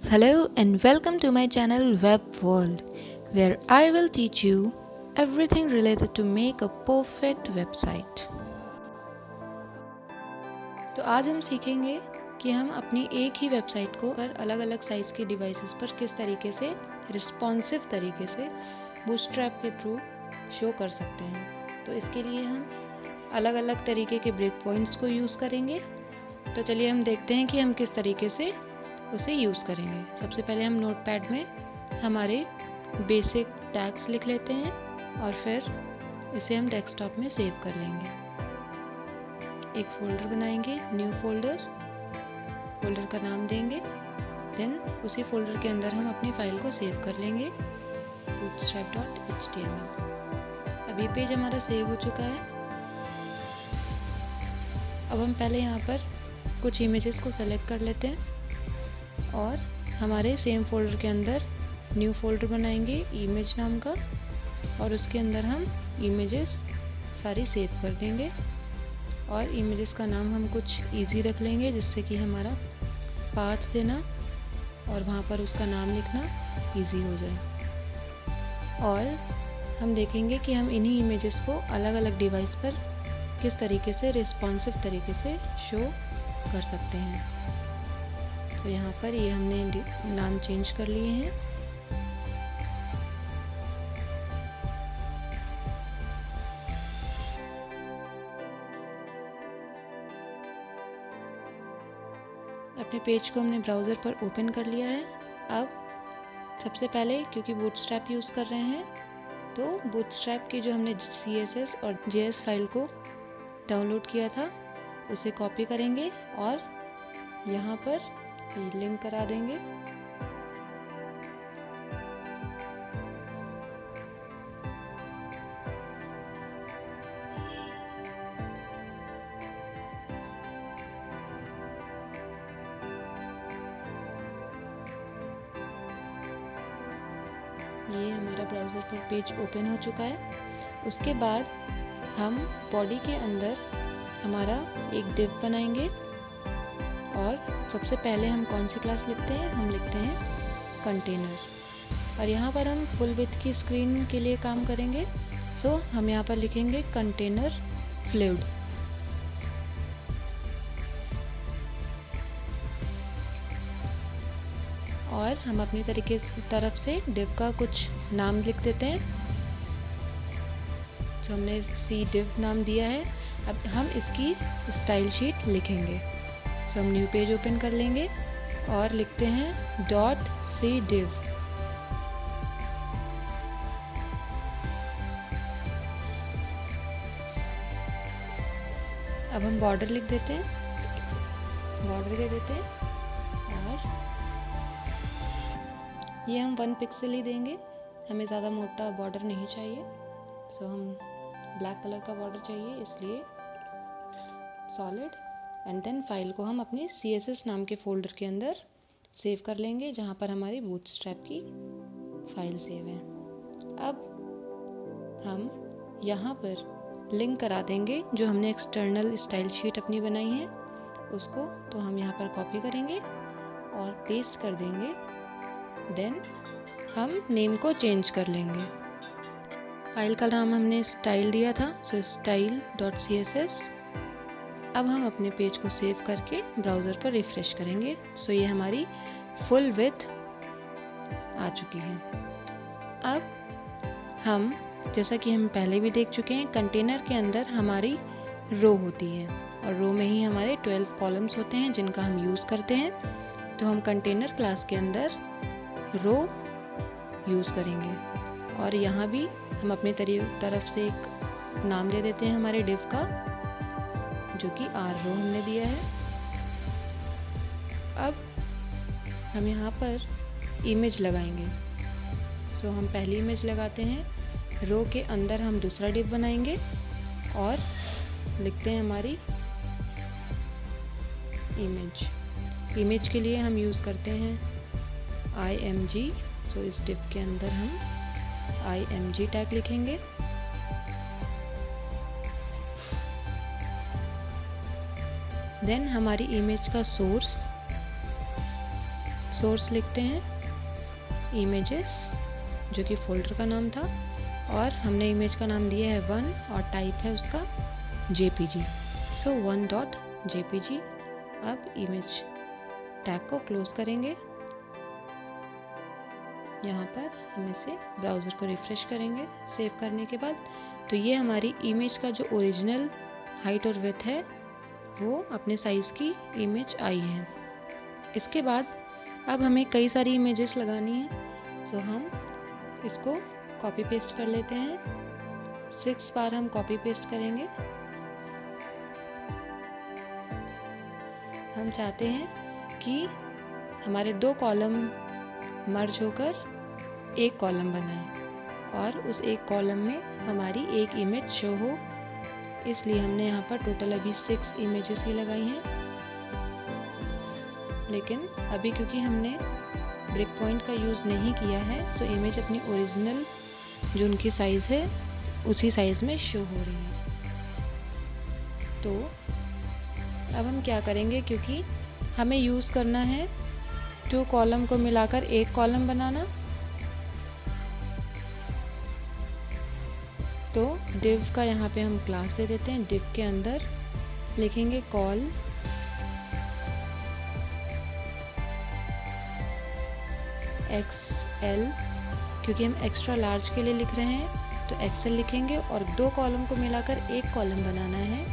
Hello and welcome to my channel Web World, where I will teach you everything related to make a perfect website. तो आज हम सीखेंगे कि हम अपनी एक ही वेबसाइट को अलग अलग साइज़ के डिवाइसेस पर किस तरीके से रिस्पॉन्सिव तरीके से बूटस्ट्रैप के थ्रू शो कर सकते हैं। तो इसके लिए हम अलग अलग तरीके के ब्रेक पॉइंट्स को यूज़ करेंगे। तो चलिए हम देखते हैं कि हम किस तरीके से उसे यूज़ करेंगे। सबसे पहले हम नोटपैड में हमारे बेसिक टैग्स लिख लेते हैं और फिर इसे हम डेस्कटॉप में सेव कर लेंगे। एक फ़ोल्डर बनाएंगे, न्यू फोल्डर का नाम देंगे। देन उसी फोल्डर के अंदर हम अपनी फ़ाइल को सेव कर लेंगे bootstrap.html। अब ये पेज हमारा सेव हो चुका है। अब हम पहले यहाँ पर कुछ इमेजेस को सेलेक्ट कर लेते हैं और हमारे सेम फोल्डर के अंदर न्यू फोल्डर बनाएंगे इमेज नाम का और उसके अंदर हम इमेजेस सारी सेव कर देंगे और इमेजेस का नाम हम कुछ इजी रख लेंगे जिससे कि हमारा पाथ देना और वहाँ पर उसका नाम लिखना इजी हो जाए। और हम देखेंगे कि हम इन्हीं इमेजेस को अलग अलग डिवाइस पर किस तरीके से रिस्पॉन्सिव तरीके से शो कर सकते हैं। तो यहाँ पर ये हमने नाम चेंज कर लिए हैं। अपने पेज को हमने ब्राउज़र पर ओपन कर लिया है। अब सबसे पहले क्योंकि बूटस्ट्रैप यूज़ कर रहे हैं तो बूटस्ट्रैप की जो हमने CSS और JS फाइल को डाउनलोड किया था उसे कॉपी करेंगे और यहाँ पर लिंक करा देंगे। ये हमारा ब्राउज़र पर पेज ओपन हो चुका है। उसके बाद हम बॉडी के अंदर हमारा एक डिव बनाएंगे और सबसे पहले हम कौन सी क्लास लिखते हैं, हम लिखते हैं कंटेनर। और यहाँ पर हम फुल विड्थ की स्क्रीन के लिए काम करेंगे। सो हम यहाँ पर लिखेंगे कंटेनर फ्लूइड। और हम अपनी तरफ से डिव का कुछ नाम लिख देते हैं। जो हमने सी डिव नाम दिया है, अब हम इसकी स्टाइल शीट लिखेंगे। सो हम न्यू पेज ओपन कर लेंगे और लिखते हैं .cdiv। अब हम बॉर्डर लिख देते हैं, बॉर्डर दे देते हैं और ये हम 1 पिक्सल ही देंगे, हमें ज़्यादा मोटा बॉर्डर नहीं चाहिए। सो हम ब्लैक कलर का बॉर्डर चाहिए, इसलिए सॉलिड। एंड देन फाइल को हम अपनी CSS नाम के फोल्डर के अंदर सेव कर लेंगे जहाँ पर हमारी बूटस्ट्रैप की फाइल सेव है। अब हम यहाँ पर लिंक करा देंगे जो हमने एक्सटर्नल स्टाइल शीट अपनी बनाई है उसको। तो हम यहाँ पर कॉपी करेंगे और पेस्ट कर देंगे। देन हम नेम को चेंज कर लेंगे। फाइल का नाम हमने स्टाइल दिया था, सो style.css। अब हम अपने पेज को सेव करके ब्राउज़र पर रिफ़्रेश करेंगे। सो ये हमारी फुल विड्थ आ चुकी है। अब हम जैसा कि हम पहले भी देख चुके हैं, कंटेनर के अंदर हमारी रो होती है और रो में ही हमारे 12 कॉलम्स होते हैं जिनका हम यूज़ करते हैं। तो हम कंटेनर क्लास के अंदर रो यूज़ करेंगे और यहाँ भी हम अपनी तरफ से एक नाम दे देते हैं हमारे डिव का, जो कि r रो हमने दिया है। अब हम यहाँ पर इमेज लगाएंगे। सो हम पहली इमेज लगाते हैं, रो के अंदर हम दूसरा डिव बनाएंगे और लिखते हैं हमारी इमेज के लिए हम यूज़ करते हैं img। सो इस डिव के अंदर हम img टैग लिखेंगे। देन हमारी इमेज का सोर्स सोर्स लिखते हैं इमेजेस, जो कि फोल्डर का नाम था, और हमने इमेज का नाम दिया है 1 और टाइप है उसका JPG। सो 1.jpg। अब इमेज टैग को क्लोज करेंगे। यहाँ पर हम इसे ब्राउज़र को रिफ़्रेश करेंगे सेव करने के बाद। तो ये हमारी इमेज का जो ओरिजिनल हाइट और विड्थ है वो अपने साइज़ की इमेज आई है। इसके बाद अब हमें कई सारी इमेजेस लगानी है। सो हम इसको कॉपी पेस्ट कर लेते हैं। 6 बार हम कॉपी पेस्ट करेंगे। हम चाहते हैं कि हमारे 2 कॉलम मर्ज होकर एक कॉलम बनाए और उस एक कॉलम में हमारी एक इमेज शो हो, इसलिए हमने यहाँ पर टोटल अभी 6 इमेजेस ही लगाई हैं। लेकिन अभी क्योंकि हमने ब्रेक पॉइंट का यूज़ नहीं किया है, सो इमेज अपनी ओरिजिनल जो उनकी साइज़ है उसी साइज़ में शो हो रही है। तो अब हम क्या करेंगे, क्योंकि हमें यूज़ करना है 2 कॉलम को मिलाकर एक कॉलम बनाना, तो div का यहाँ पे हम क्लास दे देते हैं। div के अंदर लिखेंगे कॉल XL, क्योंकि हम एक्स्ट्रा लार्ज के लिए लिख रहे हैं तो XL लिखेंगे, और 2 कॉलम को मिलाकर एक कॉलम बनाना है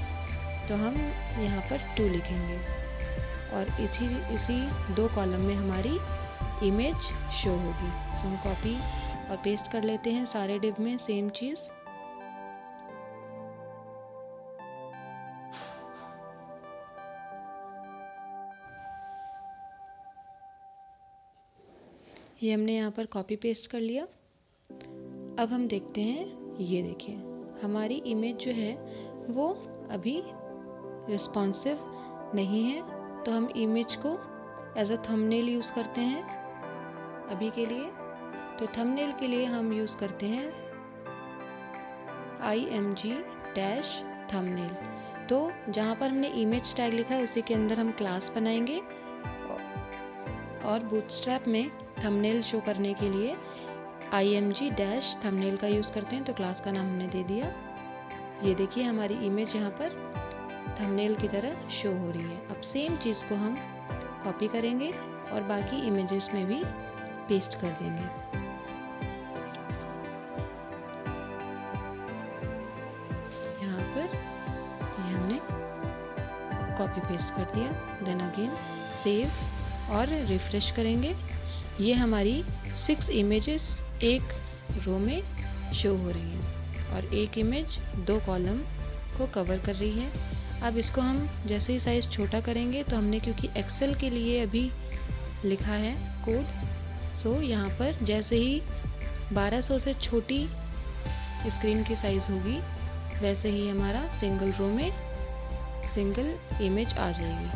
तो हम यहाँ पर 2 लिखेंगे, और इसी 2 कॉलम में हमारी इमेज शो होगी। सो हम कॉपी और पेस्ट कर लेते हैं सारे div में सेम चीज़। ये हमने यहाँ पर कॉपी पेस्ट कर लिया। अब हम देखते हैं, ये देखिए हमारी इमेज जो है वो अभी रिस्पॉन्सिव नहीं है, तो हम इमेज को एज अ थंबनेल यूज़ करते हैं अभी के लिए। तो थंबनेल के लिए हम यूज़ करते हैं img-thumbnail। तो जहाँ पर हमने इमेज टैग लिखा है उसी के अंदर हम क्लास बनाएंगे, और बूटस्ट्रैप में थंबनेल शो करने के लिए img-thumbnail का यूज़ करते हैं। तो क्लास का नाम हमने दे दिया। ये देखिए हमारी इमेज यहाँ पर थंबनेल की तरह शो हो रही है। अब सेम चीज़ को हम कॉपी करेंगे और बाकी इमेजेस में भी पेस्ट कर देंगे। यहाँ पर ये हमने कॉपी पेस्ट कर दिया। देन अगेन सेव और रिफ्रेश करेंगे। ये हमारी 6 इमेजेस एक रो में शो हो रही हैं और एक इमेज 2 कॉलम को कवर कर रही है। अब इसको हम जैसे ही साइज़ छोटा करेंगे, तो हमने क्योंकि एक्सेल के लिए अभी लिखा है कोड, सो यहाँ पर जैसे ही 1200 से छोटी स्क्रीन की साइज़ होगी, वैसे ही हमारा सिंगल रो में सिंगल इमेज आ जाएगी।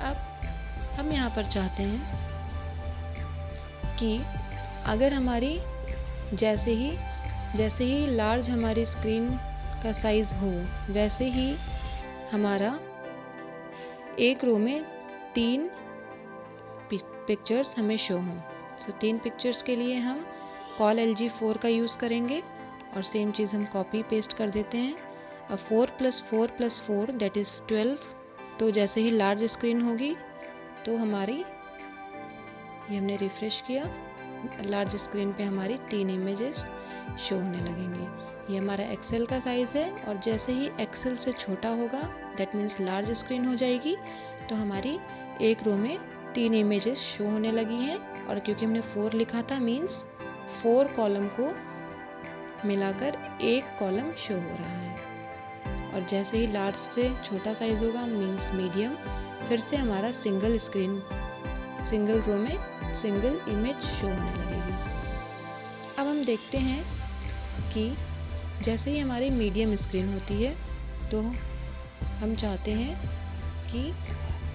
अब हम यहाँ पर चाहते हैं कि अगर हमारी जैसे ही लार्ज हमारी स्क्रीन का साइज़ हो, वैसे ही हमारा एक रो में 3 पिक्चर्स हमें शो हों। सो 3 पिक्चर्स के लिए हम कॉल LG4 का यूज़ करेंगे और सेम चीज़ हम कॉपी पेस्ट कर देते हैं। अब 4 + 4 + 4 दैट इज़ 12। तो जैसे ही लार्ज स्क्रीन होगी तो हमारी, ये हमने रिफ़्रेश किया, लार्ज स्क्रीन पे हमारी 3 इमेजेस शो होने लगेंगी। ये हमारा एक्सेल का साइज़ है, और जैसे ही एक्सेल से छोटा होगा दैट मीन्स लार्ज स्क्रीन हो जाएगी, तो हमारी एक रो में 3 इमेजेस शो होने लगी हैं। और क्योंकि हमने 4 लिखा था मीन्स 4 कॉलम को मिलाकर एक कॉलम शो हो रहा है। और जैसे ही लार्ज से छोटा साइज़ होगा मीन्स मीडियम, फिर से हमारा सिंगल रो में सिंगल इमेज शो होने लगेगी। अब हम देखते हैं कि जैसे ही हमारी मीडियम स्क्रीन होती है, तो हम चाहते हैं कि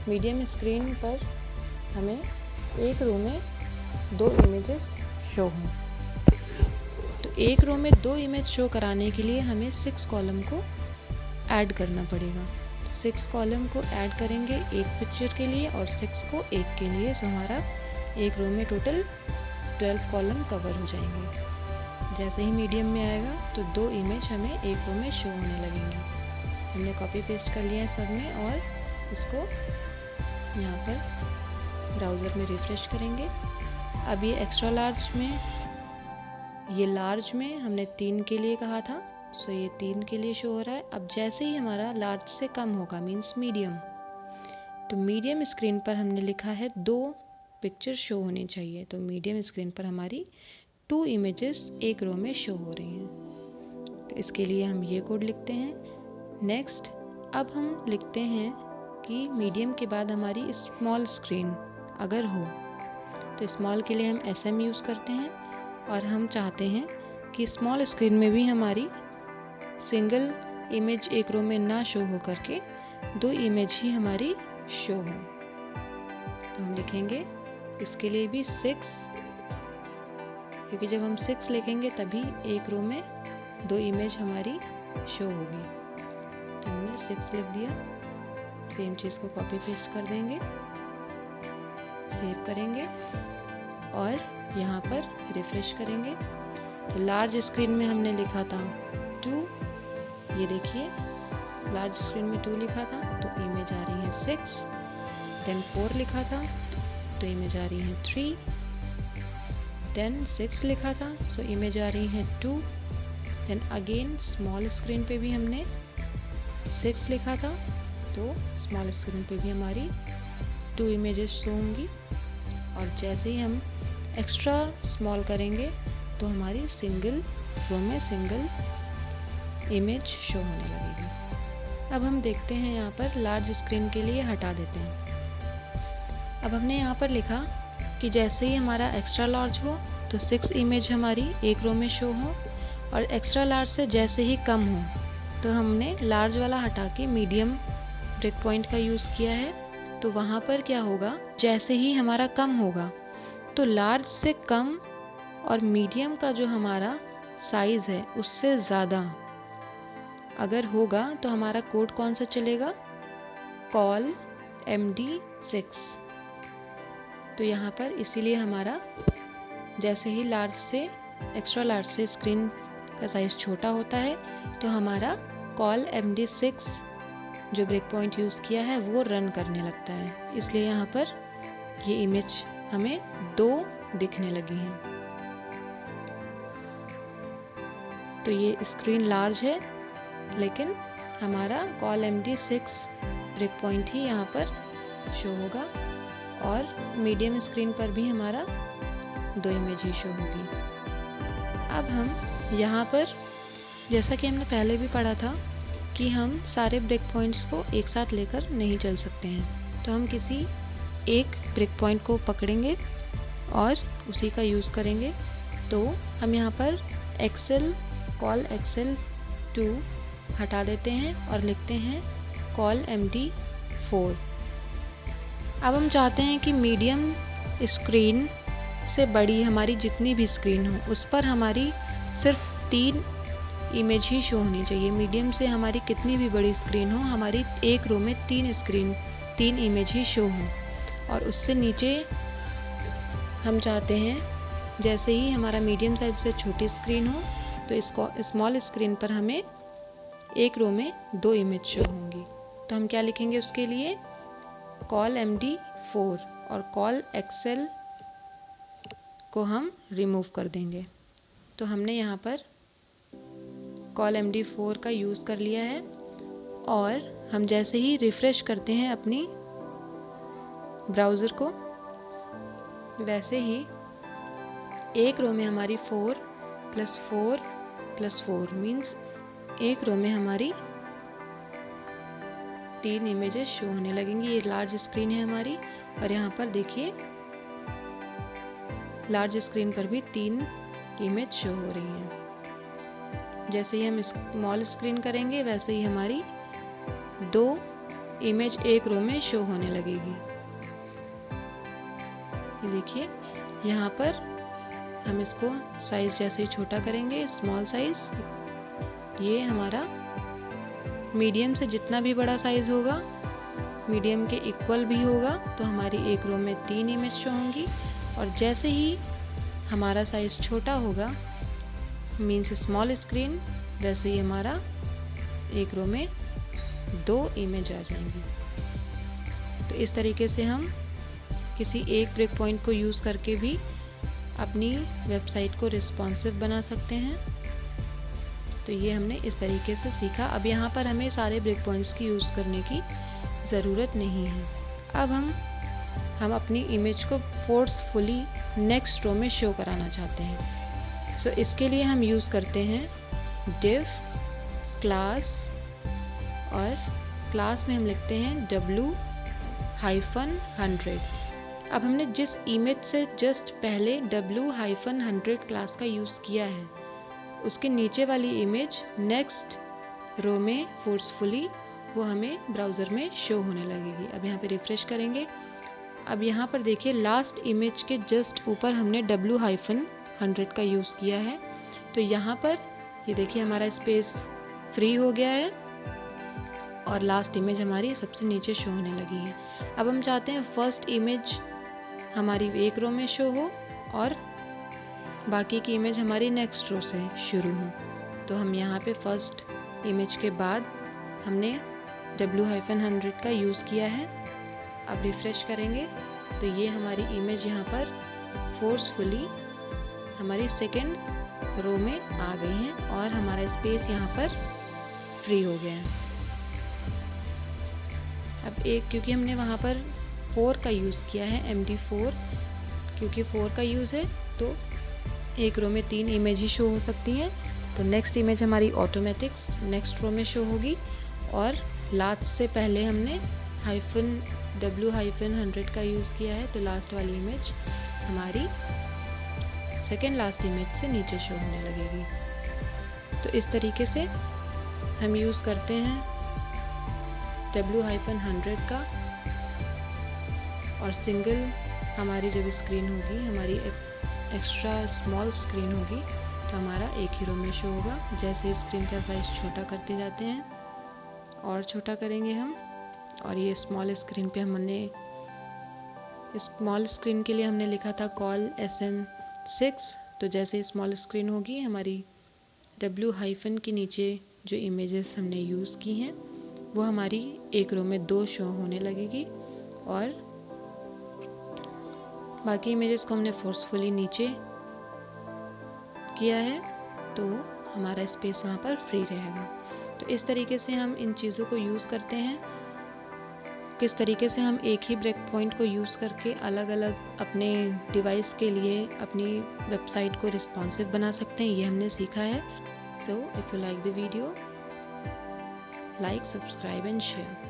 मीडियम स्क्रीन पर हमें एक रो में 2 इमेजेस शो हों। तो एक रो में 2 इमेज शो कराने के लिए हमें 6 कॉलम को ऐड करना पड़ेगा। 6 कॉलम को ऐड करेंगे एक पिक्चर के लिए और 6 को एक के लिए। सो हमारा एक रो में टोटल 12 कॉलम कवर हो जाएंगे। जैसे ही मीडियम में आएगा तो 2 इमेज हमें एक रो में शो होने लगेंगे। हमने कॉपी पेस्ट कर लिया है सब में और इसको यहाँ पर ब्राउज़र में रिफ्रेश करेंगे। अब ये एक्स्ट्रा लार्ज में, ये लार्ज में हमने 3 के लिए कहा था, सो ये 3 के लिए शो हो रहा है। अब जैसे ही हमारा लार्ज से कम होगा मीन्स मीडियम, तो मीडियम स्क्रीन पर हमने लिखा है 2 पिक्चर शो होनी चाहिए। तो मीडियम स्क्रीन पर हमारी 2 इमेजेस एक रो में शो हो रही हैं। तो इसके लिए हम ये कोड लिखते हैं। नेक्स्ट अब हम लिखते हैं कि मीडियम के बाद हमारी स्मॉल स्क्रीन अगर हो तो स्मॉल के लिए हम SM यूज़ करते हैं और हम चाहते हैं कि स्मॉल स्क्रीन में भी हमारी सिंगल इमेज एक रो में ना शो हो करके 2 इमेज ही हमारी शो हो। तो हम लिखेंगे इसके लिए भी 6, क्योंकि जब हम 6 लिखेंगे तभी एक रो में 2 इमेज हमारी शो होगी। तो हमने 6 लिख दिया। सेम चीज़ को कॉपी पेस्ट कर देंगे, सेव करेंगे और यहाँ पर रिफ्रेश करेंगे। तो लार्ज स्क्रीन में हमने लिखा था 2, ये देखिए लार्ज स्क्रीन में 2 लिखा था तो इमेज आ रही है 6, देन 4 लिखा था तो इमेज आ रही है 3, देन 6 लिखा था सो इमेज आ रही है 2, देन अगेन स्मॉल स्क्रीन पे भी हमने 6 लिखा था तो स्मॉल स्क्रीन पे भी हमारी 2 इमेजेस शो होंगी। और जैसे ही हम एक्स्ट्रा स्मॉल करेंगे तो हमारी सिंगल रो में सिंगल इमेज शो होने लगेगी। अब हम देखते हैं यहाँ पर लार्ज स्क्रीन के लिए हटा देते हैं। अब हमने यहाँ पर लिखा कि जैसे ही हमारा एक्स्ट्रा लार्ज हो तो 6 इमेज हमारी एक रो में शो हो और एक्स्ट्रा लार्ज से जैसे ही कम हो तो हमने लार्ज वाला हटा के मीडियम ब्रेक पॉइंट का यूज़ किया है। तो वहाँ पर क्या होगा, जैसे ही हमारा कम होगा तो लार्ज से कम और मीडियम का जो हमारा साइज़ है उससे ज़्यादा अगर होगा तो हमारा कोड कौन सा चलेगा, कॉल MD6। तो यहाँ पर इसीलिए हमारा जैसे ही लार्ज से एक्स्ट्रा लार्ज से स्क्रीन का साइज़ छोटा होता है तो हमारा कॉल MD6 जो ब्रेक पॉइंट यूज़ किया है वो रन करने लगता है। इसलिए यहाँ पर ये इमेज हमें 2 दिखने लगी हैं। तो ये स्क्रीन लार्ज है लेकिन हमारा कॉल MD6 ब्रेक पॉइंट ही यहाँ पर शो होगा और मीडियम स्क्रीन पर भी हमारा 2 इमेज ही शो होगी। अब हम यहाँ पर जैसा कि हमने पहले भी पढ़ा था कि हम सारे ब्रेक पॉइंट्स को एक साथ लेकर नहीं चल सकते हैं, तो हम किसी एक ब्रेक पॉइंट को पकड़ेंगे और उसी का यूज़ करेंगे। तो हम यहाँ पर कॉल XL2 हटा देते हैं और लिखते हैं कॉल MD4। अब हम चाहते हैं कि मीडियम स्क्रीन से बड़ी हमारी जितनी भी स्क्रीन हो उस पर हमारी सिर्फ 3 इमेज ही शो होनी चाहिए। मीडियम से हमारी कितनी भी बड़ी स्क्रीन हो हमारी एक रो में 3 इमेज ही शो हो। और उससे नीचे हम चाहते हैं जैसे ही हमारा मीडियम साइज से छोटी स्क्रीन हो तो इसको स्मॉल स्क्रीन पर हमें एक रो में 2 इमेज शो होंगी। तो हम क्या लिखेंगे उसके लिए, कॉल MD4 और कॉल XL को हम रिमूव कर देंगे। तो हमने यहाँ पर कॉल MD4 का यूज़ कर लिया है और हम जैसे ही रिफ़्रेश करते हैं अपनी ब्राउज़र को वैसे ही एक रो में हमारी 4 + 4 + 4 मीन्स एक रो में हमारी 3 इमेजेस शो होने लगेंगी। ये लार्ज स्क्रीन है हमारी और यहाँ पर देखिए लार्ज स्क्रीन पर भी 3 इमेज शो हो रही हैं। जैसे ही हम स्मॉल स्क्रीन करेंगे वैसे ही हमारी 2 इमेज एक रो में शो होने लगेगी। ये देखिए यहाँ पर हम इसको साइज़ जैसे ही छोटा करेंगे, स्मॉल साइज़, ये हमारा मीडियम से जितना भी बड़ा साइज़ होगा, मीडियम के इक्वल भी होगा, तो हमारी एक रो में 3 इमेज शो होंगी। और जैसे ही हमारा साइज़ छोटा होगा, मीन्स स्मॉल स्क्रीन, वैसे ही हमारा एक रो में 2 इमेज आ जाएंगी। तो इस तरीके से हम किसी एक ब्रेक पॉइंट को यूज़ करके भी अपनी वेबसाइट को रिस्पॉन्सिव बना सकते हैं। तो ये हमने इस तरीके से सीखा। अब यहाँ पर हमें सारे ब्रेक पॉइंट्स की यूज़ करने की ज़रूरत नहीं है। अब हम अपनी इमेज को फोर्सफुली नेक्स्ट रो में शो कराना चाहते हैं। सो इसके लिए हम यूज़ करते हैं div क्लास, और क्लास में हम लिखते हैं w-100। अब हमने जिस इमेज से जस्ट पहले w-100 क्लास का यूज़ किया है, उसके नीचे वाली इमेज नेक्स्ट रो में फोर्सफुली वो हमें ब्राउज़र में शो होने लगेगी। अब यहाँ पे रिफ्रेश करेंगे। अब यहाँ पर देखिए लास्ट इमेज के जस्ट ऊपर हमने w-100 का यूज़ किया है। तो यहाँ पर ये देखिए हमारा स्पेस फ्री हो गया है और लास्ट इमेज हमारी सबसे नीचे शो होने लगी है। अब हम चाहते हैं फर्स्ट इमेज हमारी एक रो में शो हो और बाकी की इमेज हमारी नेक्स्ट रो से शुरू हो। तो हम यहाँ पे फर्स्ट इमेज के बाद हमने w-100 का यूज़ किया है। अब रिफ्रेश करेंगे तो ये हमारी इमेज यहाँ पर फोर्सफुली हमारी सेकेंड रो में आ गई हैं और हमारा स्पेस यहाँ पर फ्री हो गया है। अब क्योंकि हमने वहाँ पर 4 का यूज़ किया है, MD4, क्योंकि 4 का यूज़ है तो एक रो में 3 इमेज ही शो हो सकती हैं। तो नेक्स्ट इमेज हमारी ऑटोमेटिक्स नेक्स्ट रो में शो होगी और लास्ट से पहले हमने w-100 का यूज़ किया है, तो लास्ट वाली इमेज हमारी सेकेंड लास्ट इमेज से नीचे शो होने लगेगी। तो इस तरीके से हम यूज़ करते हैं w-100 का। और सिंगल हमारी जब स्क्रीन होगी, हमारी एक्स्ट्रा स्मॉल स्क्रीन होगी, तो हमारा एक ही रो में शो होगा। जैसे स्क्रीन का साइज़ छोटा करते जाते हैं और छोटा करेंगे हम, और ये स्मॉल स्क्रीन पे हमने स्मॉल स्क्रीन के लिए हमने लिखा था कॉल SM6। तो जैसे स्मॉल स्क्रीन होगी, हमारी w- के नीचे जो इमेजेस हमने यूज़ की हैं वो हमारी एक रो में 2 शो होने लगेगी और बाकी इमेजेस को हमने फोर्सफुली नीचे किया है, तो हमारा स्पेस वहाँ पर फ्री रहेगा। तो इस तरीके से हम इन चीज़ों को यूज़ करते हैं। किस तरीके से हम एक ही ब्रेक पॉइंट को यूज़ करके अलग अलग अपने डिवाइस के लिए अपनी वेबसाइट को रिस्पॉन्सिव बना सकते हैं, ये हमने सीखा है। So if you like the video, like, subscribe and share.